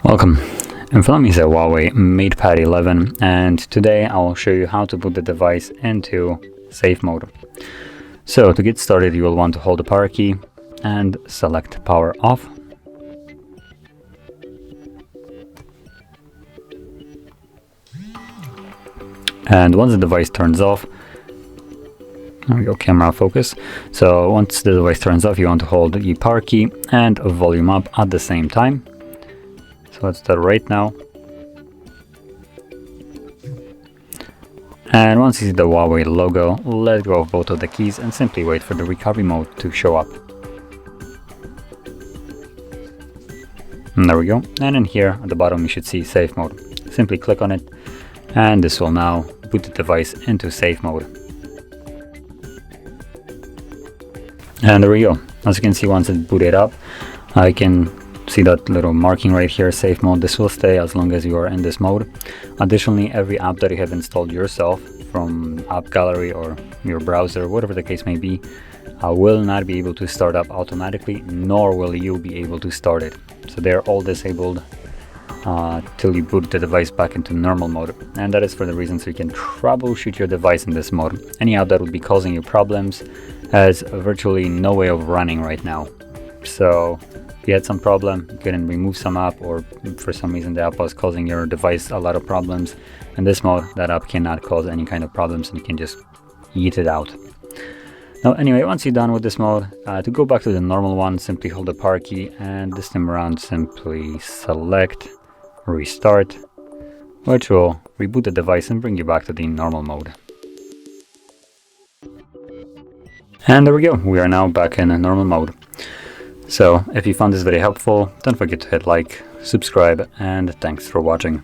Welcome. In front of me is a HUAWEI MatePad 11, and today I'll show you how to put the device into safe mode. So to get started, you will want to hold the power key and select power off. And once the device turns off, there we go, camera focus. So once the device turns off, you want to hold the power key and volume up at the same time. So let's do it right now. And once you see the HUAWEI logo, let go of both of the keys and simply wait for the recovery mode to show up. And there we go. And in here at the bottom you should see safe mode. Simply click on it and this will now boot the device into safe mode. And there we go. As you can see, once it's booted up, I can see that little marking right here, safe mode. This will stay as long as you are in this mode. Additionally, every app that you have installed yourself from app gallery or your browser, whatever the case may be, will not be able to start up automatically, nor will you be able to start it. So they're all disabled till you boot the device back into normal mode. And that is for the reason so you can troubleshoot your device in this mode. Any app that would be causing you problems has virtually no way of running right now. So if you had some problem, you couldn't remove some app, or for some reason the app was causing your device a lot of problems, in this mode that app cannot cause any kind of problems and you can just eat it out. Now anyway, once you're done with this mode, to go back to the normal one, simply hold the power key and this time around simply select restart, which will reboot the device and bring you back to the normal mode. And there we go, we are now back in a normal mode. So if you found this video helpful, don't forget to hit like, subscribe, and thanks for watching.